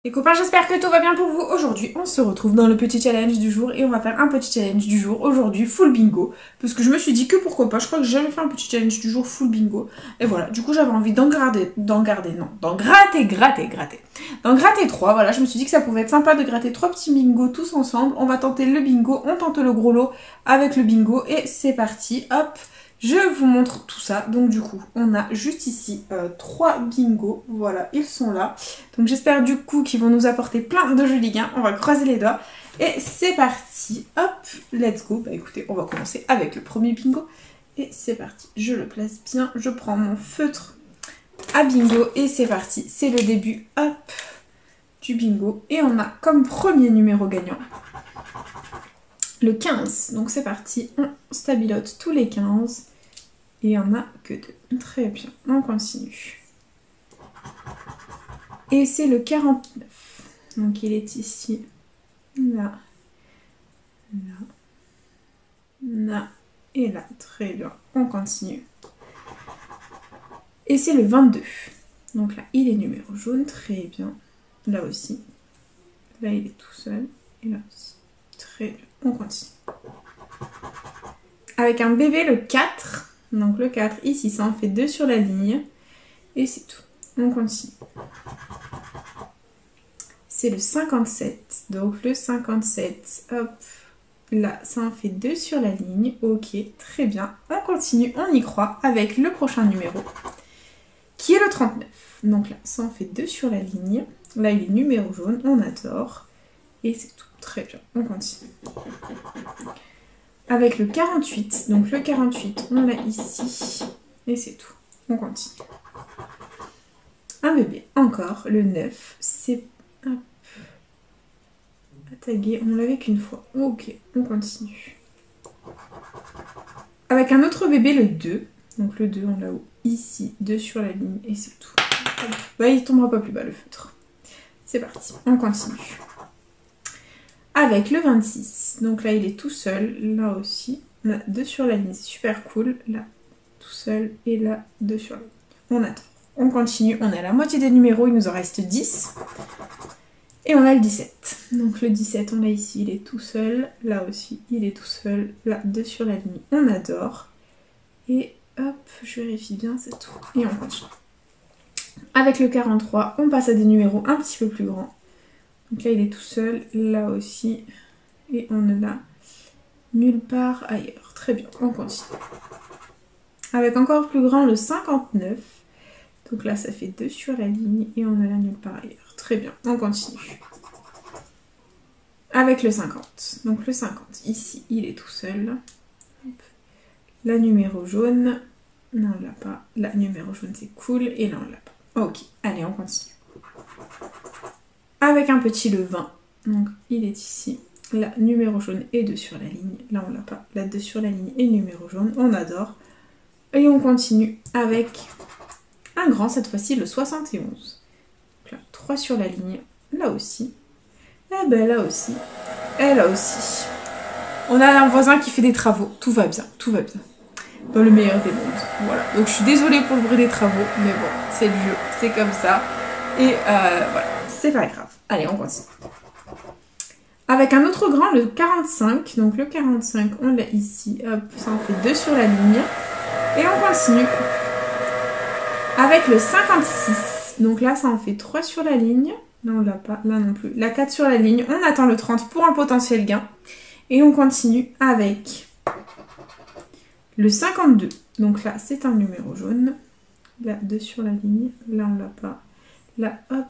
Les copains, j'espère que tout va bien pour vous. Aujourd'hui, on se retrouve dans le petit challenge du jour et on va faire un petit challenge du jour. Aujourd'hui, full bingo. Parce que je me suis dit que pourquoi pas, je crois que j'ai jamais fait un petit challenge du jour full bingo. Et voilà, du coup, j'avais envie d'en gratter 3. Voilà, je me suis dit que ça pouvait être sympa de gratter 3 petits bingos tous ensemble. On va tenter le bingo, on tente le gros lot avec le bingo et c'est parti. Hop! Je vous montre tout ça, donc du coup on a juste ici 3 bingos, voilà ils sont là, donc j'espère du coup qu'ils vont nous apporter plein de jolis gains, on va croiser les doigts et c'est parti, hop, let's go. Bah écoutez, on va commencer avec le premier bingo et c'est parti, je le place bien, je prends mon feutre à bingo et c'est parti, c'est le début, hop, du bingo et on a comme premier numéro gagnant le 15, donc c'est parti, on stabilote tous les 15 et il n'y en a que 2. Très bien, on continue. Et c'est le 49, donc il est ici, là, là, là et là. Très bien, on continue. Et c'est le 22, donc là il est numéro jaune, très bien. Là aussi, là il est tout seul et là aussi. Très bien, on continue. Avec un bébé, le 4. Donc le 4, ici, ça en fait 2 sur la ligne. Et c'est tout. On continue. C'est le 57. Donc le 57, hop. Là, ça en fait 2 sur la ligne. Ok, très bien. On continue, on y croit avec le prochain numéro. Qui est le 39. Donc là, ça en fait 2 sur la ligne. Là, il est numéro jaune. On adore. Et c'est tout. Très bien, on continue. Avec le 48, donc le 48, on l'a ici, et c'est tout. On continue. Un bébé, encore, le 9, c'est... Hop. À taguer, on l'avait qu'une fois. Ok, on continue. Avec un autre bébé, le 2, donc le 2, on l'a où? Ici, 2 sur la ligne, et c'est tout. Bah, il tombera pas plus bas, le feutre. C'est parti, on continue. Avec le 26, donc là il est tout seul, là aussi, là 2 sur la ligne, c'est super cool, là tout seul et là 2 sur la ligne. On attend, on continue, on est à la moitié des numéros, il nous en reste 10 et on a le 17. Donc le 17 on l'a ici, il est tout seul, là aussi il est tout seul, là 2 sur la ligne, on adore et hop, je vérifie bien, c'est tout et on continue. Avec le 43, on passe à des numéros un petit peu plus grands. Donc là il est tout seul, là aussi, et on ne l'a nulle part ailleurs. Très bien, on continue. Avec encore plus grand le 59, donc là ça fait 2 sur la ligne et on ne l'a nulle part ailleurs. Très bien, on continue. Avec le 50, donc le 50, ici il est tout seul. La numéro jaune, non on l'a pas, la numéro jaune c'est cool, et là on l'a pas. Ok, allez on continue. Avec un petit le 20, donc il est ici, là numéro jaune et 2 sur la ligne, là on l'a pas, là 2 sur la ligne et numéro jaune, on adore. Et on continue avec un grand, cette fois-ci le 71, donc là 3 sur la ligne, là aussi, et ben là aussi, et là aussi. On a un voisin qui fait des travaux, tout va bien, dans le meilleur des mondes, voilà. Donc je suis désolée pour le bruit des travaux, mais bon, c'est le jeu, c'est comme ça, et voilà. C'est pas grave. Allez, on continue. Avec un autre grand, le 45. Donc le 45, on l'a ici. Hop, ça en fait 2 sur la ligne. Et on continue. Avec le 56. Donc là, ça en fait 3 sur la ligne. Là, on l'a pas. Là non plus. La 4 sur la ligne. On attend le 30 pour un potentiel gain. Et on continue avec le 52. Donc là, c'est un numéro jaune. Là, 2 sur la ligne. Là, on l'a pas. Là, hop,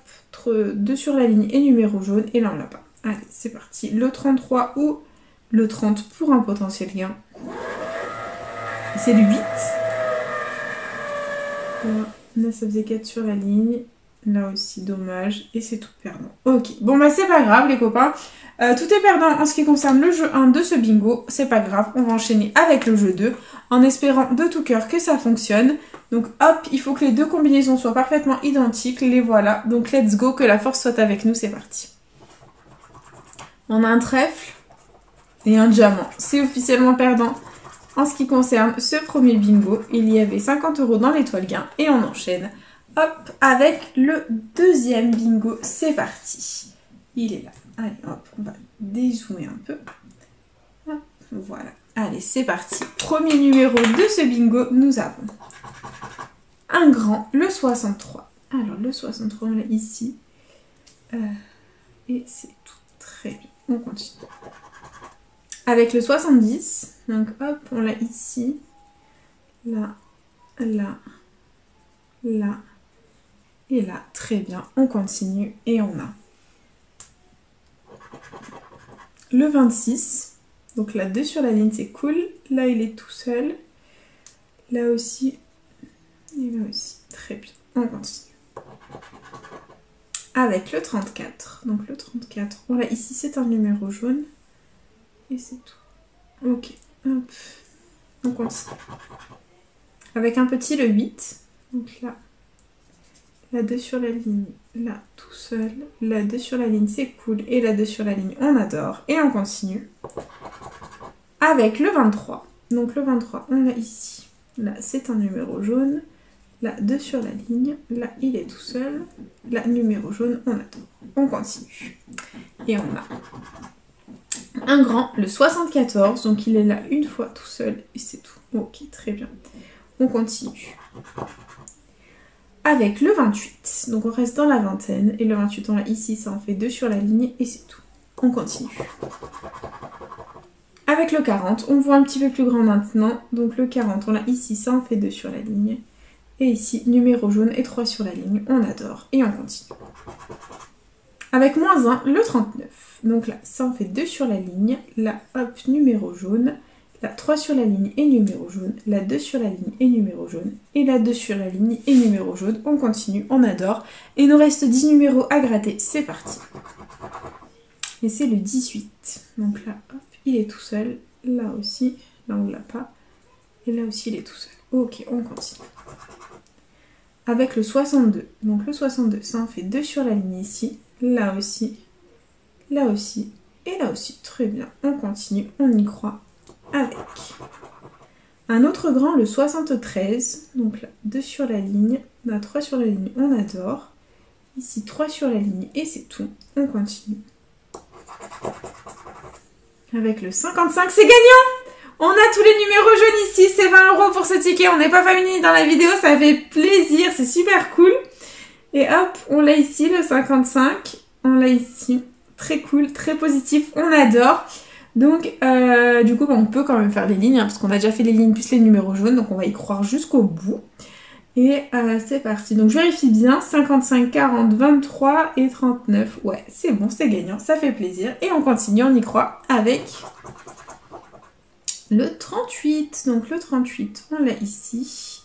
2 sur la ligne et numéro jaune, et là on l'a pas. Allez, c'est parti. Le 33 ou le 30 pour un potentiel gain. C'est le 8. Là, ça faisait 4 sur la ligne. Là aussi, dommage. Et c'est tout perdant. Ok, bon bah c'est pas grave les copains. Tout est perdant en ce qui concerne le jeu 1 de ce bingo. C'est pas grave, on va enchaîner avec le jeu 2 en espérant de tout cœur que ça fonctionne. Donc hop, il faut que les deux combinaisons soient parfaitement identiques. Les voilà. Donc let's go, que la force soit avec nous, c'est parti. On a un trèfle et un diamant. C'est officiellement perdant. En ce qui concerne ce premier bingo, il y avait 50 € dans l'étoile gain et on enchaîne Hop, avec le deuxième bingo, c'est parti. Il est là. Allez, hop, on va dézoomer un peu. Hop, voilà. Allez, c'est parti. Premier numéro de ce bingo, nous avons un grand, le 63. Alors, le 63, on l'a ici. Et c'est tout. Très bien. On continue. Avec le 70, donc hop, on l'a ici. Là, là, là et là. Très bien. On continue et on a le 26. Donc là, 2 sur la ligne, c'est cool. Là, il est tout seul. Là aussi. Et là aussi. Très bien. On continue. Avec le 34. Donc le 34. Voilà, ici, c'est un numéro jaune. Et c'est tout. Ok. Hop. On continue. Avec un petit, le 8. Donc là. Là, 2 sur la ligne. Là, tout seul. Là, 2 sur la ligne, c'est cool. Et là, 2 sur la ligne, on adore. Et on continue. Avec le 23. Donc le 23, on l'a ici. Là, c'est un numéro jaune. Là, 2 sur la ligne. Là, il est tout seul. Là, numéro jaune, on adore. On continue. Et on a un grand, le 74. Donc il est là une fois tout seul. Et c'est tout. Ok, très bien. On continue. Avec le 28. Donc on reste dans la vingtaine. Et le 28, on l'a ici. Ça en fait 2 sur la ligne. Et c'est tout. On continue. Avec le 40, on voit un petit peu plus grand maintenant. Donc le 40, on l'a ici, ça en fait 2 sur la ligne. Et ici, numéro jaune et 3 sur la ligne. On adore. Et on continue. Avec moins 1, le 39. Donc là, ça en fait 2 sur la ligne. Là, hop, numéro jaune. Là, 3 sur la ligne et numéro jaune. Là, 2 sur la ligne et numéro jaune. Et là, 2 sur la ligne et numéro jaune. On continue, on adore. Et il nous reste 10 numéros à gratter. C'est parti. Et c'est le 18. Donc là, hop. Il est tout seul, là aussi, là on ne l'a pas, et là aussi il est tout seul. Ok, on continue. Avec le 62, donc le 62, ça en fait 2 sur la ligne ici, là aussi, et là aussi, très bien. On continue, on y croit, avec un autre grand, le 73, donc là, 2 sur la ligne, là 3 sur la ligne, on adore, ici 3 sur la ligne, et c'est tout, on continue. Avec le 55, c'est gagnant! On a tous les numéros jaunes ici, c'est 20 € pour ce ticket. On n'est pas familier dans la vidéo, ça fait plaisir, c'est super cool. Et hop, on l'a ici, le 55. On l'a ici, très cool, très positif, on adore. Donc, du coup, on peut quand même faire les lignes, hein, parce qu'on a déjà fait les lignes plus les numéros jaunes, donc on va y croire jusqu'au bout. Et c'est parti. Donc je vérifie bien. 55, 40, 23 et 39. Ouais, c'est bon, c'est gagnant. Ça fait plaisir. Et on continue, on y croit avec le 38. Donc le 38, on l'a ici.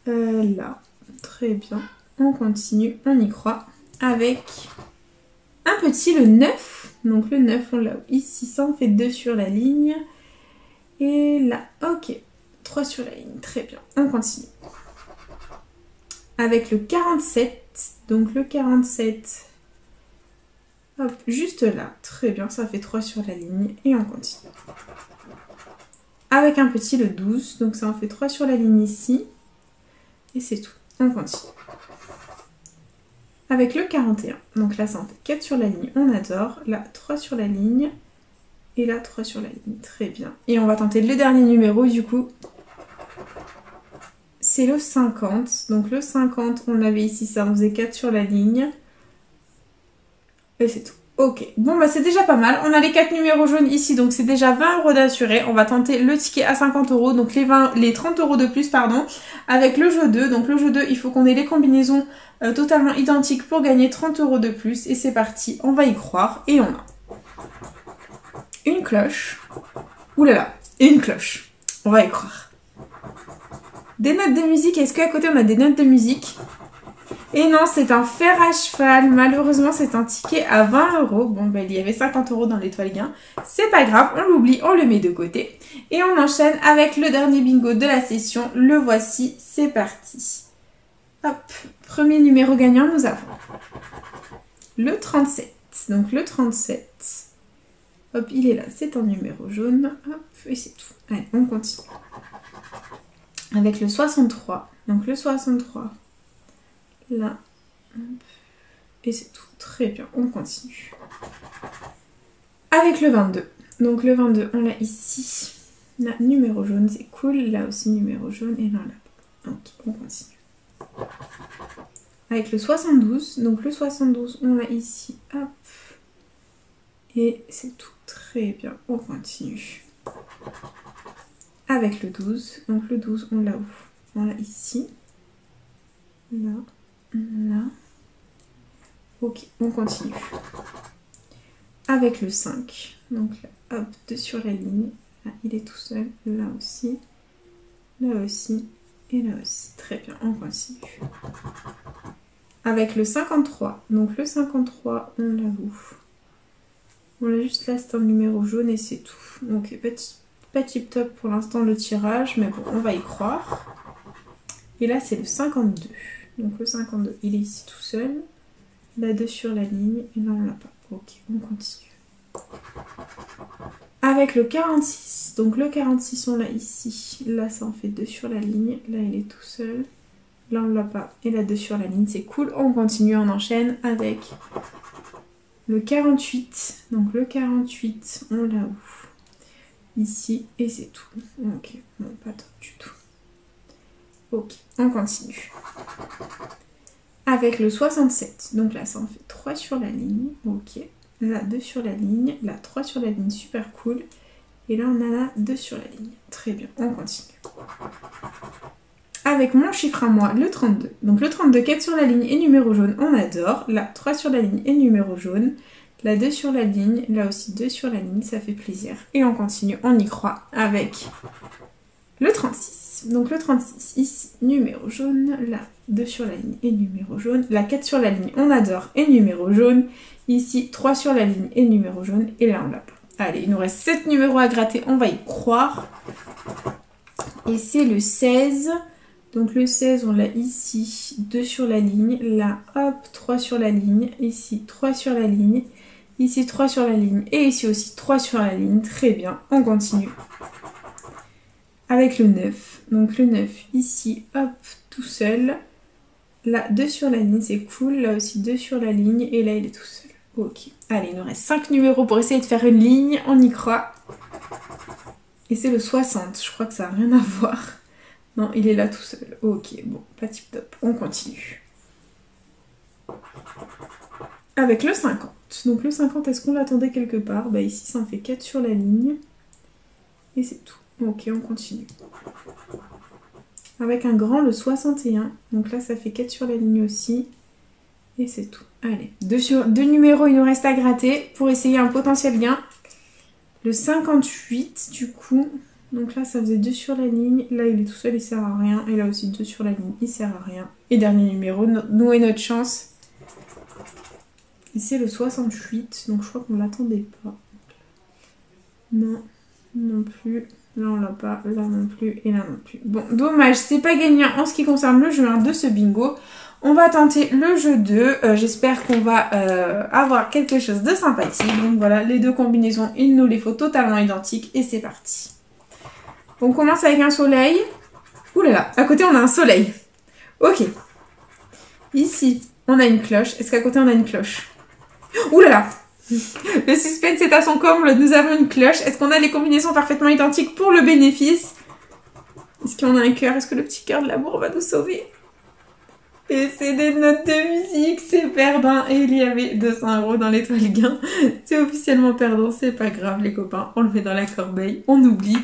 Là. Très bien. On continue, on y croit avec un petit, le 9. Donc le 9, on l'a ici. Ça en fait 2 sur la ligne. Et là, ok. 3 sur la ligne. Très bien. On continue. Avec le 47, donc le 47, hop, juste là, très bien, ça fait 3 sur la ligne, et on continue. Avec un petit, le 12, donc ça en fait 3 sur la ligne ici, et c'est tout, on continue. Avec le 41, donc là ça en fait 4 sur la ligne, on adore, là 3 sur la ligne, et là 3 sur la ligne, très bien. Et on va tenter le dernier numéro du coup. C'est le 50. Donc le 50, on l'avait ici, ça en faisait 4 sur la ligne. Et c'est tout. Ok. Bon, bah c'est déjà pas mal. On a les 4 numéros jaunes ici, donc c'est déjà 20 € d'assuré. On va tenter le ticket à 50 €, donc les 30 € de plus, pardon, avec le jeu 2. Donc le jeu 2, il faut qu'on ait les combinaisons totalement identiques pour gagner 30 € de plus. Et c'est parti, on va y croire. Et on a une cloche. Ouh là là, et une cloche. On va y croire. Des notes de musique, est-ce qu'à côté on a des notes de musique? Et non, c'est un fer à cheval. Malheureusement, c'est un ticket à 20 €. Bon, bah, il y avait 50 € dans l'étoile gain. C'est pas grave, on l'oublie, on le met de côté. Et on enchaîne avec le dernier bingo de la session. Le voici, c'est parti. Hop, premier numéro gagnant, nous avons le 37. Donc le 37. Hop, il est là, c'est un numéro jaune. Hop, et c'est tout. Allez, on continue. Avec le 63. Donc le 63. là. Et c'est tout. Très bien, on continue. Avec le 22. Donc le 22, on l'a ici. Là, numéro jaune, c'est cool. Là aussi, numéro jaune. Et là, là. Ok, on continue. Avec le 72. Donc le 72, on l'a ici. Hop. Et c'est tout. Très bien, on continue. Avec le 12. Donc le 12, on l'a où? On l'a ici. Là. Là. Ok, on continue. Avec le 5. Donc là, hop, 2 sur la ligne. Là, il est tout seul. Là aussi. Là aussi. Et là aussi. Très bien, on continue. Avec le 53. Donc le 53, on l'a où? On l'a juste là, c'est un numéro jaune et c'est tout. Donc pas tip top pour l'instant le tirage, mais bon, on va y croire. Et là, c'est le 52. Donc le 52, il est ici tout seul. Là, 2 sur la ligne. Et là, on l'a pas. Ok, on continue. Avec le 46. Donc le 46, on l'a ici. Là, ça en fait 2 sur la ligne. Là, il est tout seul. Là, on l'a pas. Et là, 2 sur la ligne, c'est cool. On continue, on enchaîne avec le 48. Donc le 48, on l'a où? Ici. Et c'est tout. Ok, bon, pas top du tout. Ok, on continue. Avec le 67. Donc là, ça en fait 3 sur la ligne. Ok. Là, 2 sur la ligne. Là, 3 sur la ligne. Super cool. Et là, on a là 2 sur la ligne. Très bien, on continue. Avec mon chiffre à moi, le 32. Donc le 32, 4 sur la ligne et numéro jaune, on adore. Là, 3 sur la ligne et numéro jaune. Là, 2 sur la ligne. Là aussi, 2 sur la ligne. Ça fait plaisir. Et on continue, on y croit. Avec le 36. Donc le 36, ici, numéro jaune. Là, 2 sur la ligne et numéro jaune. Là, 4 sur la ligne, on adore, et numéro jaune. Ici, 3 sur la ligne et numéro jaune. Et là, on l'a pas. Allez, il nous reste 7 numéros à gratter, on va y croire. Et c'est le 16. Donc le 16, on l'a ici, 2 sur la ligne. Là, hop, 3 sur la ligne. Ici, 3 sur la ligne. Ici, 3 sur la ligne. Et ici aussi, 3 sur la ligne. Très bien, on continue. Avec le 9. Donc le 9, ici, hop, tout seul. Là, 2 sur la ligne, c'est cool. Là aussi, 2 sur la ligne. Et là, il est tout seul. Ok. Allez, il nous reste 5 numéros pour essayer de faire une ligne. On y croit. Et c'est le 60. Je crois que ça n'a rien à voir. Non, il est là tout seul. Ok, bon, pas tip top. On continue. Avec le 50. Donc le 50, est-ce qu'on l'attendait quelque part? Bah ici, ça en fait 4 sur la ligne. Et c'est tout. Ok, on continue. Avec un grand, le 61. Donc là, ça fait 4 sur la ligne aussi. Et c'est tout. Allez, 2 numéros, il nous reste à gratter pour essayer un potentiel gain. Le 58, du coup. Donc là, ça faisait 2 sur la ligne. Là, il est tout seul, il sert à rien. Et là aussi, 2 sur la ligne, il sert à rien. Et dernier numéro, nous et notre chance. Et c'est le 68. Donc je crois qu'on ne l'attendait pas. Non, non plus. Là, on l'a pas. Là non plus. Et là non plus. Bon, dommage, c'est pas gagnant en ce qui concerne le jeu 1 de ce bingo. On va tenter le jeu 2. J'espère qu'on va avoir quelque chose de sympathique. Donc voilà, les deux combinaisons, il nous les faut totalement identiques. Et c'est parti. On commence avec un soleil. Ouh là là, à côté on a un soleil. Ok. Ici, on a une cloche. Est-ce qu'à côté on a une cloche? Ouh là là. Le suspense est à son comble. Nous avons une cloche. Est-ce qu'on a les combinaisons parfaitement identiques pour le bénéfice? Est-ce qu'on a un cœur? Est-ce que le petit cœur de l'amour va nous sauver? Et c'est des notes de musique, c'est perdant. Et il y avait 200 € dans l'étoile gain. C'est officiellement perdant, c'est pas grave les copains. On le met dans la corbeille, on oublie.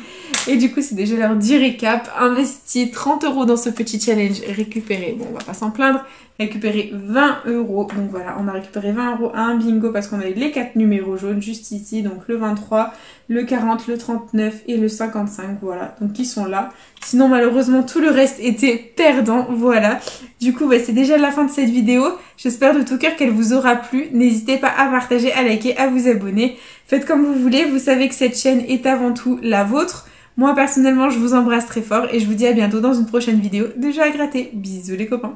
Et du coup, c'est déjà l'heure du récap. Investi 30 € dans ce petit challenge et récupéré, bon on va pas s'en plaindre, récupérer 20 €. Donc voilà, on a récupéré 20 € à un bingo parce qu'on a eu les 4 numéros jaunes juste ici. Donc le 23, le 40, le 39 et le 55, voilà. Donc ils sont là. Sinon malheureusement tout le reste était perdant, voilà. Du coup c'est déjà la fin de cette vidéo. J'espère de tout cœur qu'elle vous aura plu. N'hésitez pas à partager, à liker, à vous abonner. Faites comme vous voulez, vous savez que cette chaîne est avant tout la vôtre. Moi personnellement je vous embrasse très fort et je vous dis à bientôt dans une prochaine vidéo de jeux à gratter. Bisous les copains.